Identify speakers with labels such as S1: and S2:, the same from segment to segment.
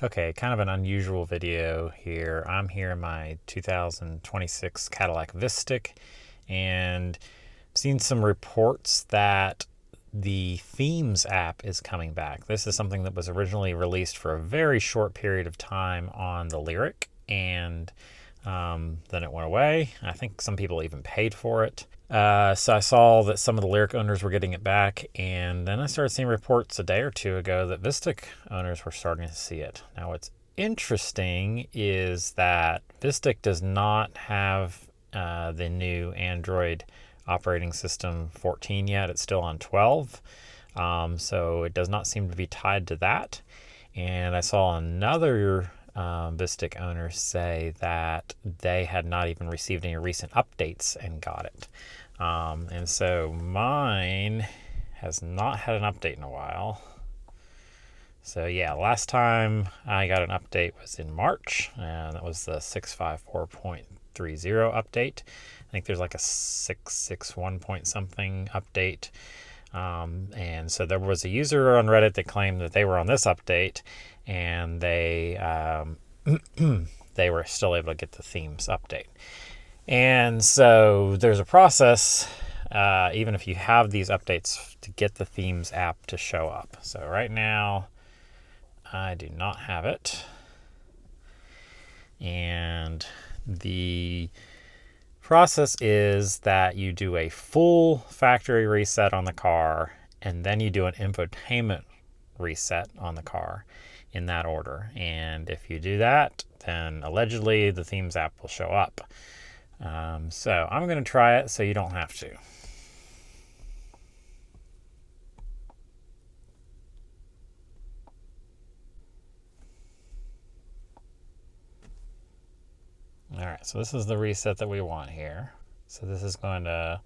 S1: Okay, kind of an unusual video here. I'm here in my 2026 Cadillac VISTIQ and seen some reports that the Themes app is coming back. This is something that was originally released for a very short period of time on the LYRIQ, and then it went away. I think some people even paid for it. So I saw that some of the LYRIQ owners were getting it back, and then I started seeing reports a day or two ago that VISTIQ owners were starting to see it. Now what's interesting is that VISTIQ does not have the new Android operating system 14 yet. It's still on 12, so it does not seem to be tied to that. And I saw another VISTIQ owners say that they had not even received any recent updates and got it. And so mine has not had an update in a while. So yeah, last time I got an update was in March, and that was the 654.30 update. I think there's like a 661 point something update. And so there was a user on Reddit that claimed that they were on this update, and they they were still able to get the themes update. And so there's a process, even if you have these updates, to get the themes app to show up. So right now I do not have it, and the process is that you do a full factory reset on the car, and then you do an infotainment reset on the car in that order. And if you do that, then allegedly the themes app will show up. So I'm going to try it so you don't have to. All right, so this is the reset that we want here. So this is going to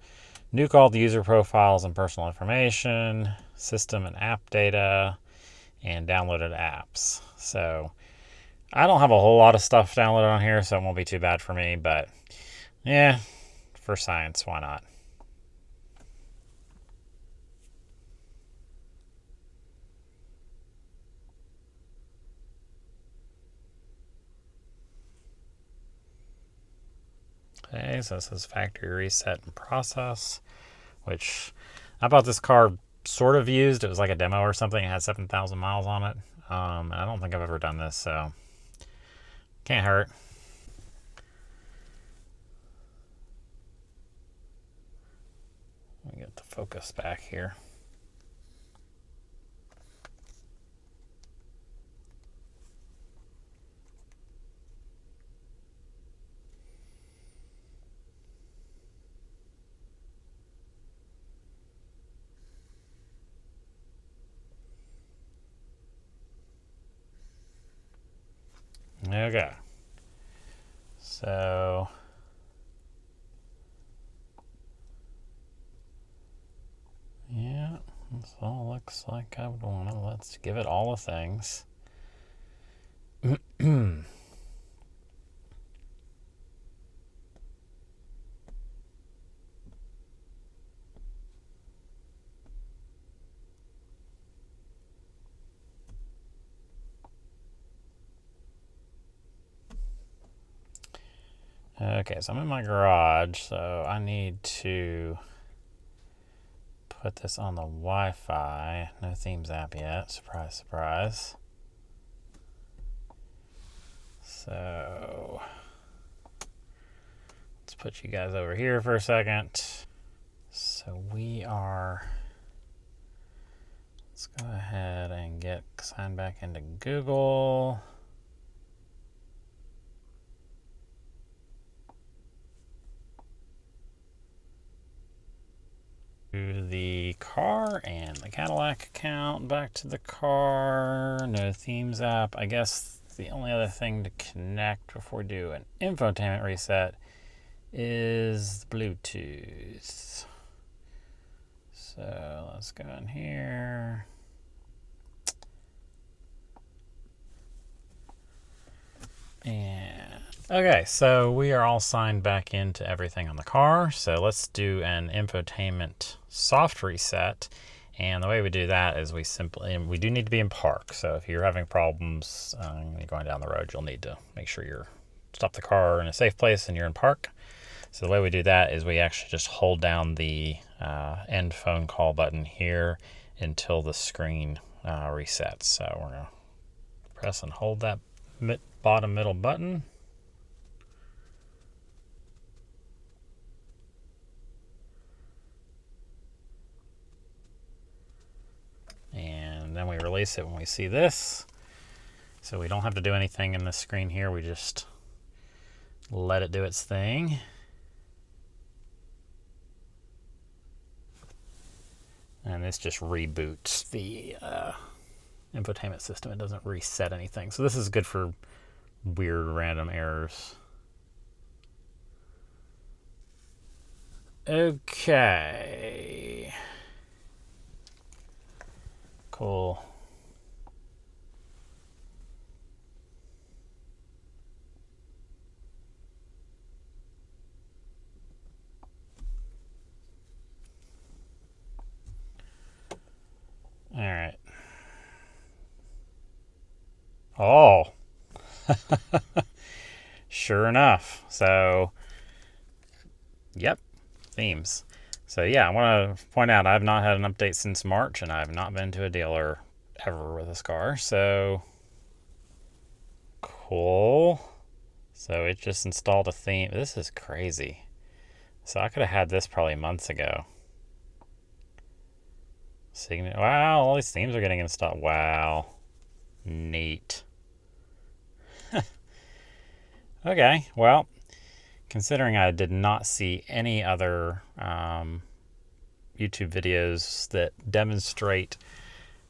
S1: nuke all the user profiles and personal information, system and app data, and downloaded apps. So I don't have a whole lot of stuff downloaded on here, so it won't be too bad for me, but yeah, for science, why not? Okay, so this is factory reset and process, which I bought this car sort of used. It was like a demo or something. It had 7,000 miles on it. And I don't think I've ever done this, so can't hurt. Let me get the focus back here. Okay, so yeah, this all looks like I would want to. Let's give it all the things. Okay, so I'm in my garage, so I need to put this on the Wi-Fi. No themes app yet. Surprise, surprise. So let's put you guys over here for a second. So let's go ahead and get signed back into Google. The car and the Cadillac account, back to the car, no themes app. I guess the only other thing to connect before we do an infotainment reset is Bluetooth. So let's go in here. And okay, so we are all signed back into everything on the car. So let's do an infotainment soft reset. And the way we do that is we do need to be in park. So if you're having problems you're going down the road, you'll need to make sure you're stop the car in a safe place and you're in park. So the way we do that is we actually just hold down the end phone call button here until the screen resets. So we're going to press and hold that bottom middle button. And then we release it when we see this. So we don't have to do anything in this screen here. We just let it do its thing. And this just reboots the infotainment system. It doesn't reset anything. So this is good for weird random errors. Okay. Cool. All right. Oh, sure enough. So, yep, themes. So yeah, I want to point out I've not had an update since March, and I've not been to a dealer ever with this car. So, cool. So it just installed a theme. This is crazy. So I could have had this probably months ago. Wow, all these themes are getting installed. Wow. Neat. Okay, well, considering I did not see any other YouTube videos that demonstrate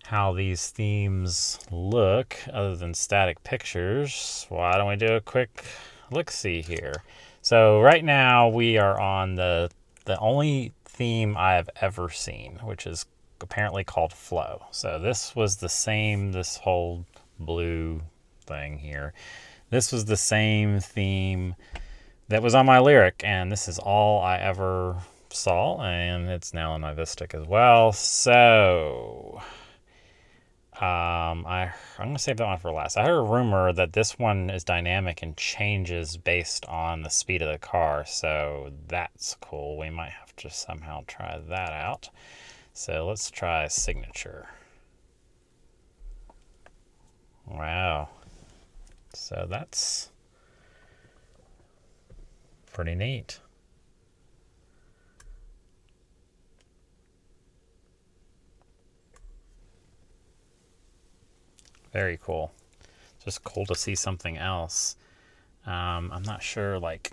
S1: how these themes look other than static pictures, why don't we do a quick look-see here? So right now we are on the only theme I have ever seen, which is apparently called Flow. So this was the same, this whole blue thing here. This was the same theme that was on my LYRIQ, and this is all I ever saw, and it's now on my VISTIQ as well. So I'm going to save that one for last. I heard a rumor that this one is dynamic and changes based on the speed of the car, so that's cool. We might have to somehow try that out. So let's try signature. Wow. So that's pretty neat. Very cool. Just cool to see something else. I'm not sure, like,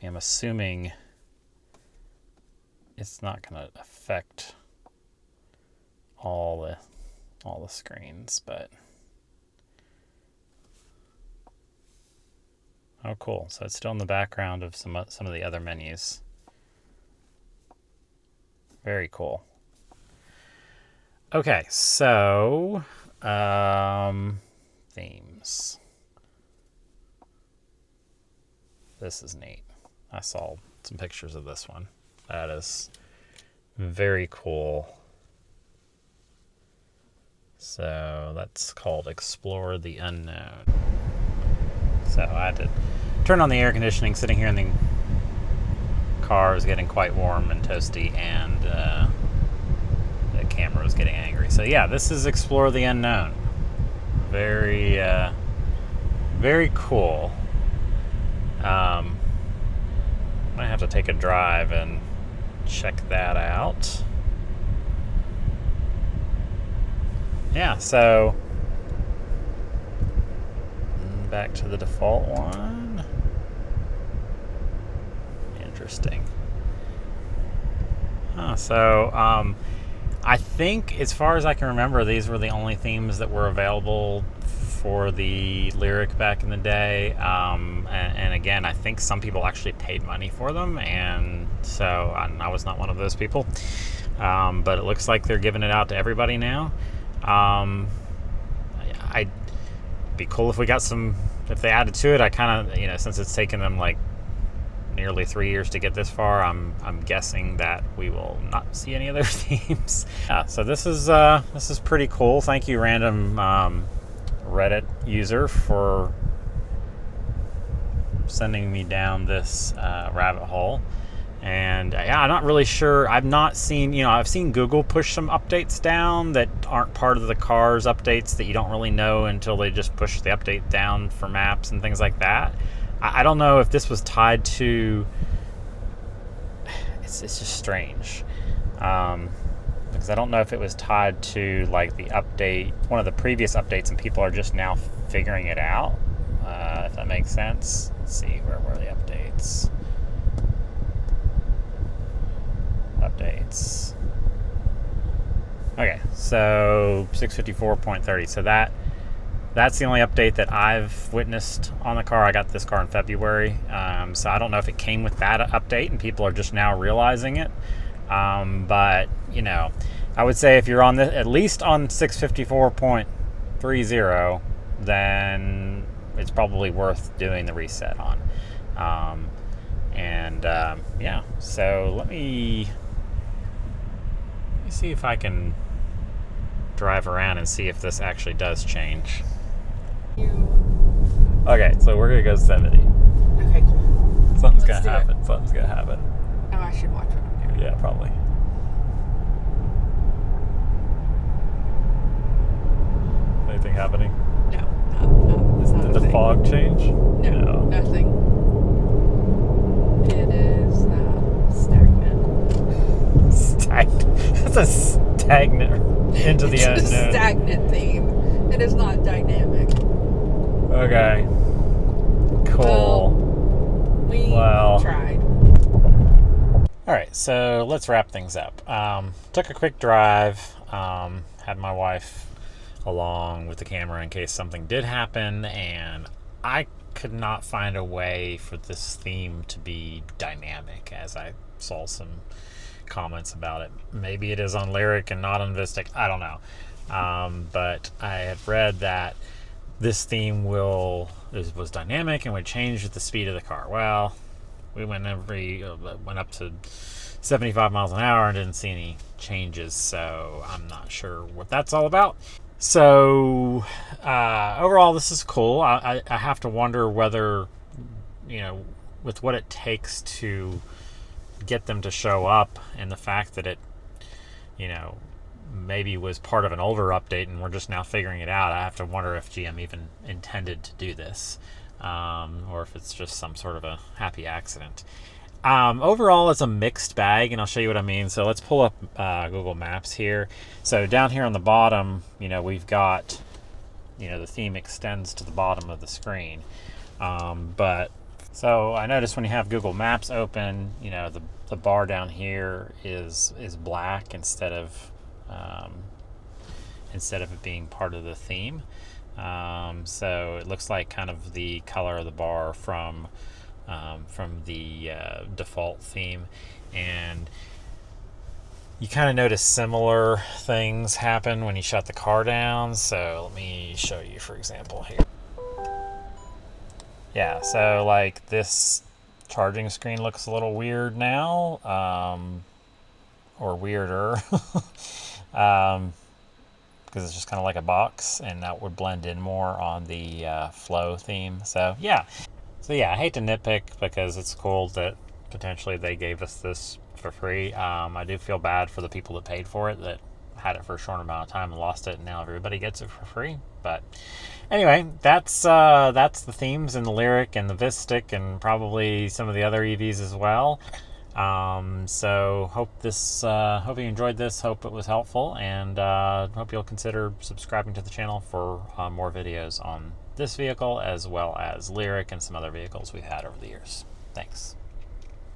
S1: I'm assuming it's not going to affect all the screens, but oh, cool. So it's still in the background of some of the other menus. Very cool. Okay, so themes. This is neat. I saw some pictures of this one. That is very cool. So that's called Explore the Unknown. So I had to turn on the air conditioning sitting here in the car. It was getting quite warm and toasty, and the camera was getting angry. So yeah, this is Explore the Unknown. Very, very cool. Might have to take a drive and check that out. Yeah, so back to the default one. Interesting. So I think, as far as I can remember, these were the only themes that were available for the LYRIQ back in the day. And again, I think some people actually paid money for them, and so I was not one of those people. But it looks like they're giving it out to everybody now. I'd be cool if we got some, if they added to it. I kind of, since it's taken them like nearly 3 years to get this far. I'm guessing that we will not see any other themes. Yeah, so this is pretty cool. Thank you, random Reddit user, for sending me down this rabbit hole. And yeah, I'm not really sure. I've not seen, I've seen Google push some updates down that aren't part of the car's updates, that you don't really know until they just push the update down for maps and things like that. I don't know if this was tied to, it's just strange. Because I don't know if it was tied to like the update, one of the previous updates, and people are just now figuring it out. If that makes sense. Let's see, where were the updates? Updates. Okay, so 654.30. So that's the only update that I've witnessed on the car. I got this car in February, so I don't know if it came with that update and people are just now realizing it. But I would say if you're on at least on 654.30, then it's probably worth doing the reset on. Yeah, so let me see if I can drive around and see if this actually does change. Okay, so we're gonna go 70.
S2: Okay, cool.
S1: Something's gonna happen. Something's gonna happen.
S2: Oh, I should watch what I'm doing.
S1: Yeah, probably. Anything happening?
S2: No.
S1: Did the fog change?
S2: No, nothing. It is stagnant.
S1: It's a stagnant into the unknown.
S2: It's a stagnant theme. It is not dynamic.
S1: Okay. Cool.
S2: We tried.
S1: All right, so let's wrap things up. Took a quick drive. Had my wife along with the camera in case something did happen, and I could not find a way for this theme to be dynamic, as I saw some comments about it. Maybe it is on LYRIQ and not on VISTIQ. I don't know. But I had read that this theme was dynamic and would change with the speed of the car. Well, we went up to 75 miles an hour and didn't see any changes, so I'm not sure what that's all about. So overall, this is cool. I have to wonder whether, with what it takes to get them to show up, and the fact that it, maybe was part of an older update and we're just now figuring it out. I have to wonder if GM even intended to do this, or if it's just some sort of a happy accident. Overall, it's a mixed bag, and I'll show you what I mean. So let's pull up Google Maps here. So down here on the bottom, we've got, the theme extends to the bottom of the screen. So I noticed when you have Google Maps open, the bar down here is black instead of it being part of the theme. So it looks like kind of the color of the bar from the default theme, and you kind of notice similar things happen when you shut the car down. So let me show you, for example, here. Yeah, so like this charging screen looks a little weird now, or weirder, because it's just kind of like a box, and that would blend in more on the flow theme. So yeah, I hate to nitpick because it's cool that potentially they gave us this for free. I do feel bad for the people that paid for it, that had it for a short amount of time and lost it, and now everybody gets it for free. But anyway, that's the themes in the LYRIQ and the VISTIQ, and probably some of the other EVs as well. So hope you enjoyed this, hope it was helpful, and hope you'll consider subscribing to the channel for more videos on this vehicle, as well as LYRIQ and some other vehicles we've had over the years. Thanks.